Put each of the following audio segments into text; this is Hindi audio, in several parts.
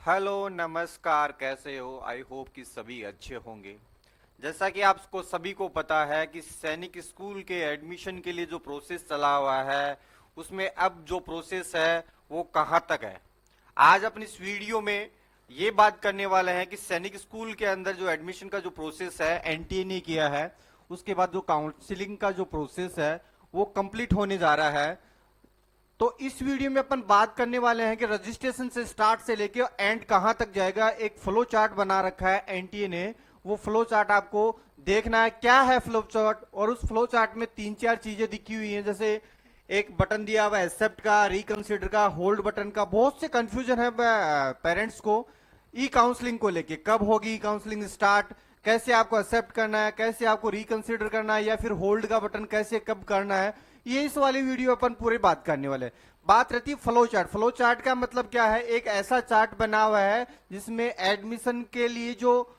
हेलो नमस्कार, कैसे हो? आई होप कि सभी अच्छे होंगे। जैसा कि आपको सभी को पता है कि सैनिक स्कूल के एडमिशन के लिए जो प्रोसेस चला हुआ है उसमें अब जो प्रोसेस है वो कहाँ तक है। आज अपनी इस वीडियो में ये बात करने वाले हैं कि सैनिक स्कूल के अंदर जो एडमिशन का जो प्रोसेस है एनटीए ने किया है, उसके बाद जो काउंसलिंग का जो प्रोसेस है वो कंप्लीट होने जा रहा है। तो इस वीडियो में अपन बात करने वाले हैं कि रजिस्ट्रेशन से स्टार्ट से लेके एंड कहां तक जाएगा। एक फ्लो चार्ट बना रखा है एनटीए ने, वो फ्लो चार्ट आपको देखना है क्या है फ्लो चार्ट। और उस फ्लो चार्ट में तीन चार चीजें दिखी हुई हैं, जैसे एक बटन दिया हुआ है एक्सेप्ट का, रिकंसिडर का, होल्ड बटन का। बहुत से कंफ्यूजन है पेरेंट्स को ई काउंसलिंग को लेके, कब होगी ई काउंसलिंग स्टार्ट, कैसे आपको एक्सेप्ट करना है, कैसे आपको रिकंसिडर करना है, या फिर होल्ड का बटन कैसे कब करना है। ये इस वाली वीडियो अपन पूरी बात करने वाले हैं। बात रहती है फ्लो चार्ट। फ्लो चार्ट का मतलब क्या है? एक ऐसा चार्ट बना हुआ है जिसमें एडमिशन के लिए जो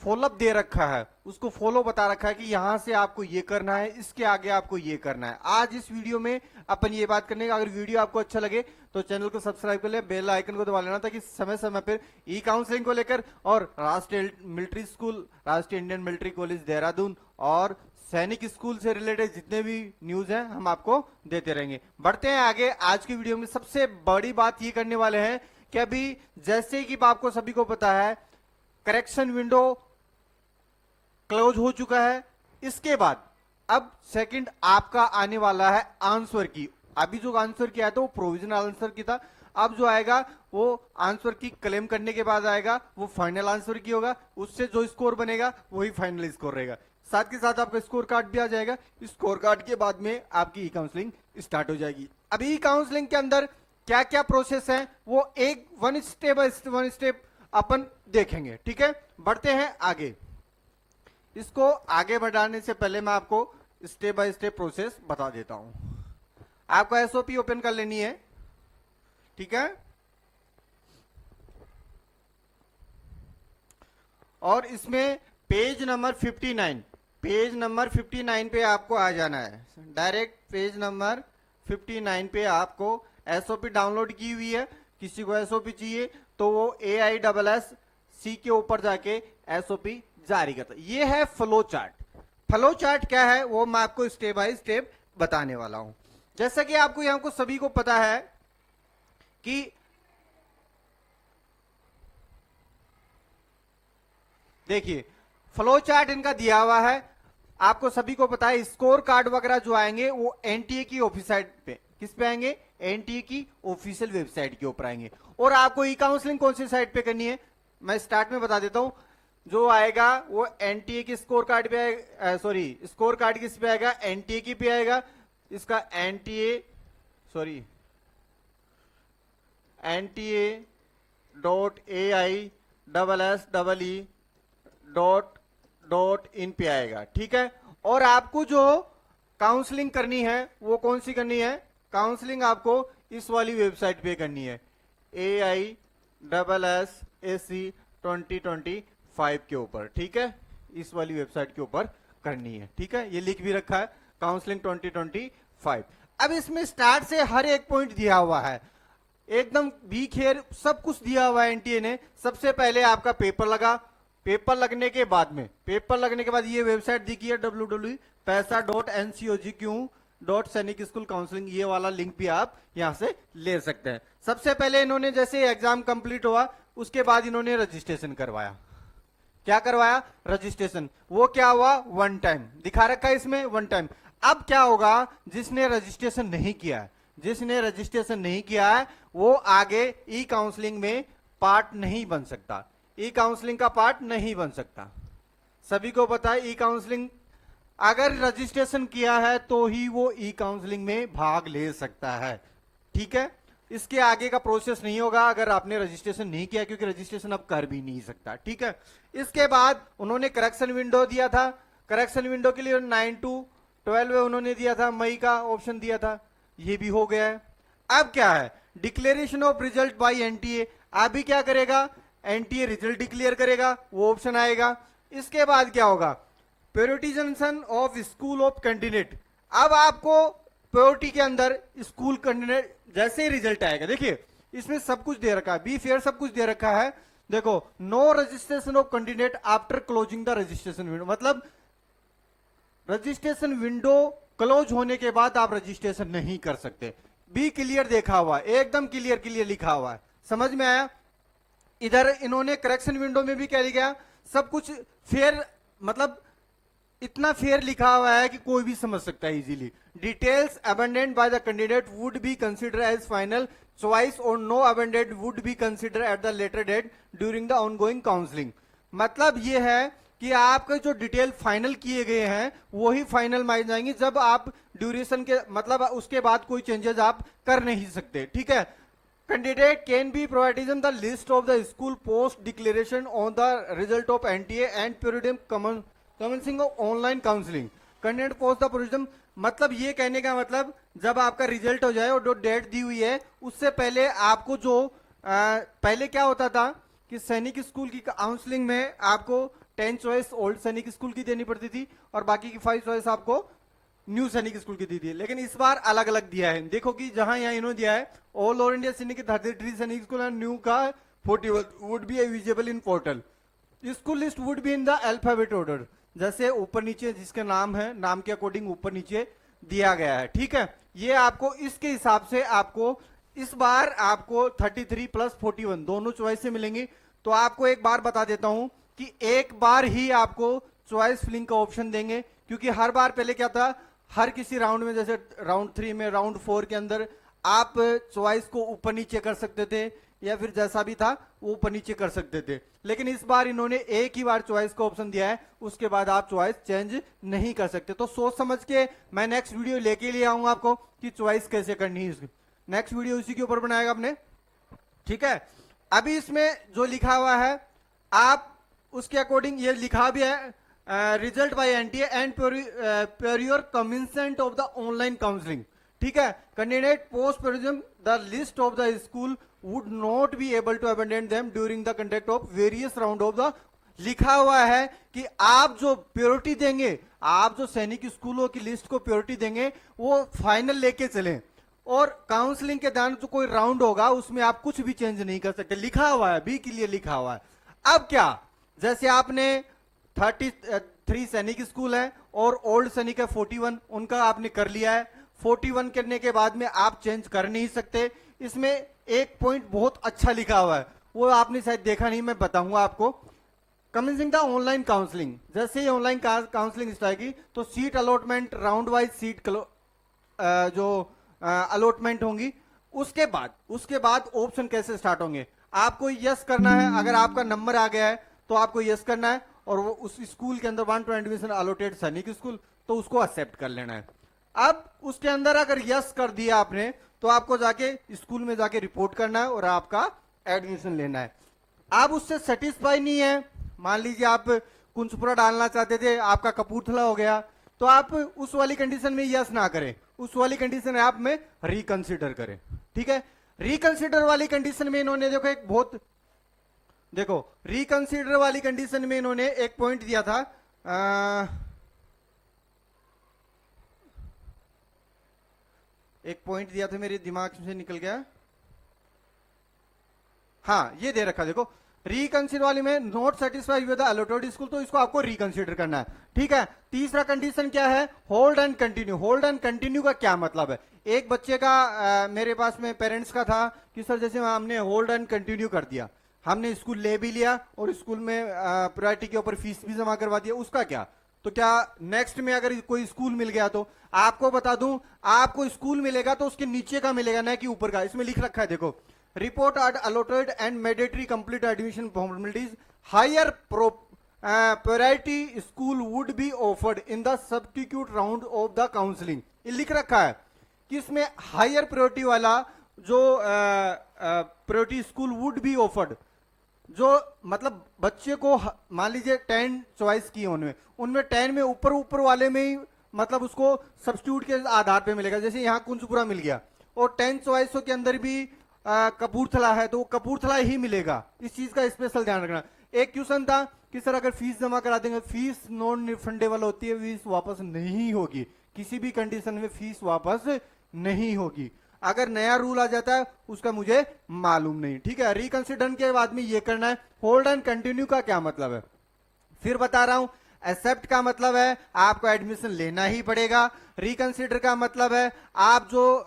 फॉलोअप दे रखा है उसको फॉलो बता रखा है कि यहां से आपको ये करना है, इसके आगे आपको ये करना है। आज इस वीडियो में अपन ये बात करने का, अगर वीडियो आपको अच्छा लगे तो चैनल को सब्सक्राइब कर ले, बेल आइकन को दबा लेना ताकि समय समय पर ई काउंसलिंग को लेकर और राष्ट्रीय मिलिट्री स्कूल, राष्ट्रीय इंडियन मिलिट्री कॉलेज देहरादून और सैनिक स्कूल से रिलेटेड जितने भी न्यूज हैं हम आपको देते रहेंगे। बढ़ते हैं आगे। आज की वीडियो में सबसे बड़ी बात ये करने वाले हैं कि अभी जैसे कि आपको सभी को पता है करेक्शन विंडो क्लोज हो चुका है। इसके बाद अब सेकंड आपका आने वाला है आंसर की। अभी जो आंसर किया था वो प्रोविजनल आंसर की था, अब जो आएगा वो आंसर की क्लेम करने के बाद आएगा, वो फाइनल आंसर की होगा। उससे जो स्कोर बनेगा वही फाइनल स्कोर रहेगा। साथ के साथ आपका स्कोर कार्ड भी आ जाएगा। स्कोर कार्ड के बाद में आपकी ई काउंसलिंग स्टार्ट हो जाएगी। अभी ई काउंसलिंग के अंदर क्या क्या प्रोसेस है वो एक वन स्टेप अपन देखेंगे, ठीक है। बढ़ते हैं आगे। इसको आगे बढ़ाने से पहले मैं आपको स्टेप बाय स्टेप प्रोसेस बता देता हूं। आपको एसओपी ओपन कर लेनी है, ठीक है। और इसमें पेज नंबर 59, पेज नंबर 59 पे आपको आ जाना है। डायरेक्ट पेज नंबर 59 पे आपको एसओपी डाउनलोड की हुई है। किसी को एसओपी चाहिए तो वो AISS के ऊपर जाके एसओपी जारी करता है। ये है फ्लो चार्ट। फ्लो चार्ट क्या है वो मैं आपको स्टेप बाय स्टेप बताने वाला हूं। जैसा कि आपको यहां को सभी को पता है कि देखिए फ्लो चार्ट इनका दिया हुआ है। आपको सभी को पता है स्कोर कार्ड वगैरह जो आएंगे वो एनटीए की ऑफिसाइट पे, किस पे आएंगे? एनटीए की ऑफिशियल वेबसाइट के ऊपर आएंगे। और आपको ई काउंसलिंग कौन सी साइट पे करनी है मैं स्टार्ट में बता देता हूं। जो आएगा वो एनटीए की स्कोर कार्ड पे आएगा, सॉरी स्कोर कार्ड किस पे आएगा? एनटीए की पे आएगा। इसका एनटीए AISSEE.इन पे आएगा, ठीक है। और आपको जो काउंसलिंग करनी है वो कौन सी करनी है? काउंसलिंग आपको इस वाली वेबसाइट पे करनी है, AISSEE 2025 के ऊपर, ठीक है। इस वाली वेबसाइट के ऊपर करनी है, ठीक है। ये लिख भी रखा है काउंसलिंग 2025। अब इसमें स्टार्ट से हर एक पॉइंट दिया हुआ है, एकदम बी खेर सब कुछ दिया हुआ है एनटीए ने। सबसे पहले आपका पेपर लगा, पेपर लगने के बाद ये वेबसाइट दिखी है www.paisa.ncogq.सैनिक स्कूल काउंसलिंग, ये वाला लिंक भी आप यहां से ले सकते हैं। सबसे पहले इन्होंने जैसे एग्जाम कंप्लीट हुआ उसके बाद इन्होंने रजिस्ट्रेशन करवाया। क्या करवाया? रजिस्ट्रेशन। वो क्या हुआ? वन टाइम दिखा रखा है इसमें, वन टाइम। अब क्या होगा? जिसने रजिस्ट्रेशन नहीं किया है, वो आगे ई काउंसलिंग में पार्ट नहीं बन सकता, ई काउंसलिंग का पार्ट नहीं बन सकता। सभी को पता है ई काउंसलिंग अगर रजिस्ट्रेशन किया है तो ही वो ई काउंसलिंग में भाग ले सकता है, ठीक है। इसके आगे का प्रोसेस नहीं होगा अगर आपने रजिस्ट्रेशन नहीं किया, क्योंकि रजिस्ट्रेशन अब कर भी नहीं सकता, ठीक है। इसके बाद उन्होंने करेक्शन विंडो दिया था। करेक्शन विंडो के लिए 9 to 12 उन्होंने दिया था, मई का ऑप्शन दिया था, ये भी हो गया है। अब क्या है? Declaration of result by NTA. अभी क्या करेगा? एनटीए रिजल्ट डिक्लेयर करेगा, वो ऑप्शन आएगा। इसके बाद क्या होगा? Prioritisation of school of candidate. अब आपको प्रायोरिटी के अंदर स्कूल कैंडिडेट जैसे ही रिजल्ट आएगा, देखिए इसमें सब कुछ दे रखा है, बी फेयर सब कुछ दे रखा है। देखो, no registration of candidate after closing the registration window, मतलब रजिस्ट्रेशन विंडो क्लोज होने के बाद आप रजिस्ट्रेशन नहीं कर सकते। बी क्लियर देखा हुआ है, एकदम क्लियर क्लियर लिखा हुआ है, समझ में आया। इधर इन्होंने करेक्शन विंडो में भी क्या लिखा, सब कुछ फेयर, मतलब इतना फेयर लिखा हुआ है कि कोई भी समझ सकता है easily. Details abandoned by the candidate would be consider as final choice और no abandoned would be consider at the later date during the ongoing counselling. मतलब ये है कि आपके जो डिटेल फाइनल किए गए हैं वही फाइनल मानी जाएंगी जब आप ड्यूरेशन के, मतलब उसके बाद कोई चेंजेस आप कर नहीं सकते, ठीक है। Candidate can be provided the list of the school post declaration on the result of NTA and period commencing of online counselling. Candidate post the provision, मतलब ये कहने का मतलब जब आपका रिजल्ट हो जाए और जो डेट दी हुई है उससे पहले आपको जो पहले क्या होता था कि सैनिक स्कूल की काउंसलिंग में आपको 10 चॉइस ओल्ड सैनिक स्कूल की देनी पड़ती थी और बाकी की 5 चॉइस आपको न्यू सैनिक स्कूल की दी थी, लेकिन इस बार अलग अलग दिया है। देखो कि जहां यहाँ इन्होंने दिया है ऑल ओवर इंडिया सैनिक 33 सैनिक स्कूल एंड न्यू का 41 would be visible in portal. School list would be in the alphabet order, जैसे ऊपर नीचे जिसके नाम है नाम के अकॉर्डिंग ऊपर नीचे दिया गया है, ठीक है। ये आपको इसके हिसाब से आपको इस बार आपको 33 प्लस 41 दोनों चॉइस से मिलेंगी। तो आपको एक बार बता देता हूं कि एक बार ही आपको चॉइस फिलिंग का ऑप्शन देंगे, क्योंकि हर बार पहले क्या था, हर किसी राउंड में, जैसे राउंड 3 में, राउंड 4 के अंदर आप चॉइस को ऊपर नीचे कर सकते थे या फिर जैसा भी था वो ऊपर नीचे कर सकते थे, लेकिन इस बार इन्होंने एक ही बार चॉइस का ऑप्शन दिया है, उसके बाद आप चॉइस चेंज नहीं कर सकते। तो सोच समझ के मैं नेक्स्ट वीडियो लेके लिए आऊंगा आपको कि चॉइस कैसे करनी है। नेक्स्ट वीडियो इसी के ऊपर बनाएगा आपने, ठीक है। अभी इसमें जो लिखा हुआ है आप उसके अकॉर्डिंग ये लिखा भी है, result by NTA and pure commencement of the online counselling, ठीक है। Candidate post provision the list of the school would not be able to abandon them during the conduct of various round of the, लिखा हुआ है कि आप जो प्योरिटी देंगे, आप जो सैनिक स्कूलों की लिस्ट को प्योरिटी देंगे वो फाइनल लेके चलें, और काउंसलिंग के दौरान जो कोई राउंड होगा उसमें आप कुछ भी चेंज नहीं कर सकते, लिखा हुआ है, बी के लिए लिखा हुआ है। अब क्या, जैसे आपने 33 सैनिक स्कूल है और ओल्ड सैनिक है 41, उनका आपने कर लिया है। 41 करने के बाद में आप चेंज कर नहीं सकते। इसमें एक पॉइंट बहुत अच्छा लिखा हुआ है, वो आपने शायद देखा नहीं, मैं बताऊंगा आपको। कमेंसिंग द ऑनलाइन काउंसलिंग, जैसे ही ऑनलाइन काउंसलिंग स्टार्ट की तो seat allotment, round wise seat जो अलॉटमेंट होंगी, उसके बाद ऑप्शन कैसे स्टार्ट होंगे, आपको यस करना है। अगर आपका नंबर आ गया है तो आपको यस करना है, और वो उस स्कूल के अंदर 120 एडमिशन अलॉटेड सैनिक स्कूल, तो उसको एक्सेप्ट कर लेना है। अब उसके अंदर अगर यस कर दिया आपने तो आपको जाके स्कूल में जाके रिपोर्ट करना है और आपका एडमिशन लेना है। आप उससे सेटिस्फाई नहीं है, मान लीजिए आप कुंजपुरा डालना चाहते थे, आपका कपूरथला हो गया, तो आप उस वाली कंडीशन में यस ना करें, उस वाली कंडीशन आप में रिकंसिडर करें, ठीक है। रिकंसिडर वाली कंडीशन में इन्होंने देखो रिकंसिडर वाली कंडीशन में इन्होंने एक पॉइंट दिया था, एक पॉइंट दिया था मेरे दिमाग से निकल गया, हाँ ये दे रखा, देखो रिकंसिडर वाली में not satisfied with the allotted school, तो इसको आपको रिकंसिडर करना है, ठीक है। तीसरा कंडीशन क्या है, hold and continue. Hold and continue का क्या मतलब है, एक बच्चे का मेरे पास में पेरेंट्स का था कि सर जैसे हमने होल्ड एंड कंटिन्यू कर दिया, हमने स्कूल ले भी लिया और स्कूल में प्रायोरिटी के ऊपर फीस भी जमा करवा दिया, उसका क्या, तो क्या नेक्स्ट में अगर कोई स्कूल मिल गया तो आपको बता दूं, आपको स्कूल मिलेगा तो उसके नीचे का मिलेगा ना कि ऊपर का। इसमें लिख रखा है, देखो report are allotted and mandatory complete admission formalities, higher priority school would be offered in the substitute round of the counselling. ये लिख रखा है कि इसमें हायर प्रायोरिटी वाला जो priority school would be offered, जो मतलब बच्चे को मान लीजिए 10 चॉइस की उनमें 10 में ऊपर वाले में ही मतलब उसको सब्स्टिट्यूट के आधार पे मिलेगा। जैसे यहाँ कुंजपुरा मिल गया और 10 चॉइसों के अंदर भी कपूरथला है तो कपूरथला ही मिलेगा, इस चीज का स्पेशल ध्यान रखना। एक क्वेश्चन था कि सर अगर फीस जमा करा देंगे, फीस नॉन रिफंडेबल होती है, फीस वापस नहीं होगी, किसी भी कंडीशन में फीस वापस नहीं होगी। अगर नया रूल आ जाता है उसका मुझे मालूम नहीं। ठीक है, रिकंसिडर के बाद में ये करना है। होल्ड एंड कंटिन्यू का क्या मतलब है, फिर बता रहा हूं। एक्सेप्ट का मतलब है आपको एडमिशन लेना ही पड़ेगा। रिकंसिडर का मतलब है आप जो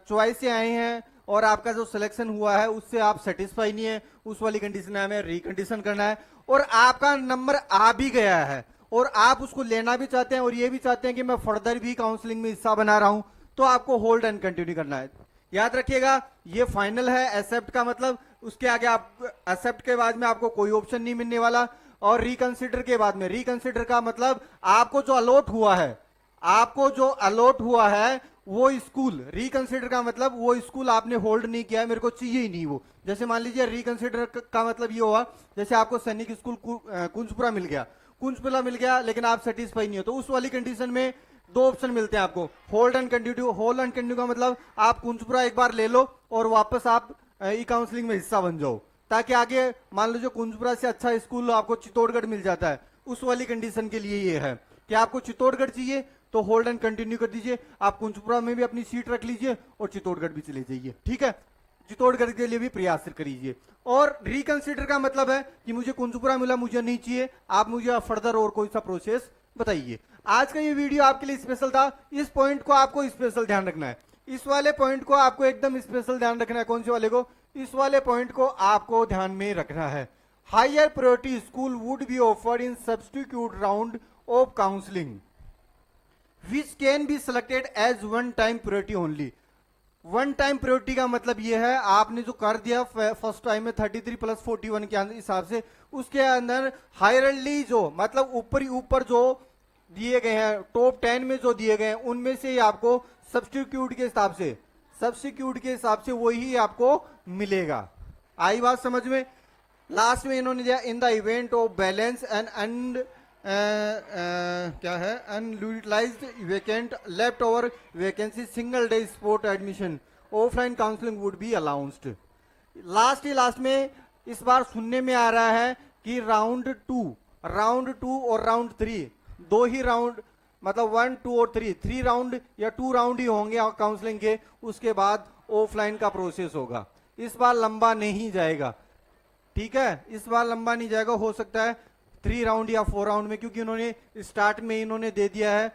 चॉइस से आए हैं और आपका जो सिलेक्शन हुआ है उससे आप सेटिस्फाई नहीं है, उस वाली कंडीशन में हमें रिकंडीशन करना है। और आपका नंबर आ भी गया है और आप उसको लेना भी चाहते हैं और ये भी चाहते हैं कि मैं फर्दर भी काउंसलिंग में हिस्सा बना रहा हूं, तो आपको होल्ड एंड कंटिन्यू करना है। याद रखिएगा ये फाइनल है। एक्सेप्ट का मतलब उसके आगे आप एक्सेप्ट के बाद में आपको कोई ऑप्शन नहीं मिलने वाला। और रिकंसिडर के बाद में, रिकंसिडर का मतलब आपको जो अलॉट हुआ है, आपको जो अलॉट हुआ है वो स्कूल, रिकंसिडर का मतलब वो स्कूल आपने होल्ड नहीं किया है, मेरे को चाहिए ही नहीं वो। जैसे मान लीजिए रिकंसिडर का मतलब ये हुआ, जैसे आपको सैनिक स्कूल कुंजपुरा मिल गया, कुंजपुरा मिल गया लेकिन आप सेटिस्फाई नहीं हो, तो उस वाली कंडीशन में दो ऑप्शन मिलते हैं आपको, hold and continue. Hold and continue का मतलब आप कुंजपुरा एक बार ले लो और वापस आप ई काउंसलिंग में हिस्सा बन जाओ, ताकि आगे मान लीजिए कुंजपुरा से अच्छा स्कूल आपको चित्तौड़गढ़ मिल जाता है, उस वाली कंडीशन के लिए ये है कि आपको चित्तौड़गढ़ चाहिए तो होल्ड एंड कंटिन्यू कर दीजिए, आप कुंजपुरा में भी अपनी सीट रख लीजिए और चित्तौड़गढ़ भी चले जाइए। ठीक है, चित्तौड़गढ़ के लिए भी प्रयास करिए। और रिकंसिडर का मतलब है कि मुझे कुंजपुरा मिला, मुझे नहीं चाहिए, आप मुझे फर्दर और कोई सा प्रोसेस बताइए। आज का ये वीडियो आपके लिए स्पेशल था, इस पॉइंट को आपको स्पेशल ध्यान रखना है, इस वाले पॉइंट को आपको एकदम स्पेशल ध्यान रखना है। कौन से वाले को? इस वाले पॉइंट को आपको ध्यान में रखना है। Higher priority school would be offered in substitute round of counselling which can be selected as one time priority only. One time priority का मतलब यह है आपने जो कर दिया फर्स्ट टाइम में 33 प्लस 41 के हिसाब से, उसके अंदर हायरली जो मतलब ऊपर ही ऊपर जो दिए गए हैं, टॉप 10 में जो दिए गए हैं उनमें से ही आपको सब्स्टिट्यूट के हिसाब से, सब्स्टिट्यूट के हिसाब से वही आपको मिलेगा। आई बात समझ में? लास्ट में इन्होंने दिया in the event of balance and क्या है unutilised vacant left over vacancy single day spot admission offline counselling would be allowed. Last में इस बार सुनने में आ रहा है कि राउंड टू और राउंड 3 दो ही राउंड, मतलब 1, 2 और 3 राउंड या 2 राउंड ही होंगे काउंसलिंग के, उसके बाद ऑफलाइन का प्रोसेस होगा। इस बार लंबा नहीं जाएगा। ठीक है, इस बार लंबा नहीं जाएगा, हो सकता है 3 राउंड या 4 राउंड में, क्योंकि इन्होंने स्टार्ट में इन्होंने दे दिया है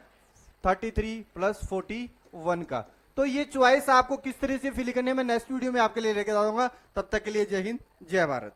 33 प्लस 41 का। तो ये चॉइस आपको किस तरह से फिल करने में नेक्स्ट वीडियो में आपके लिए लेकर आऊंगा। तब तक के लिए जय हिंद, जय भारत।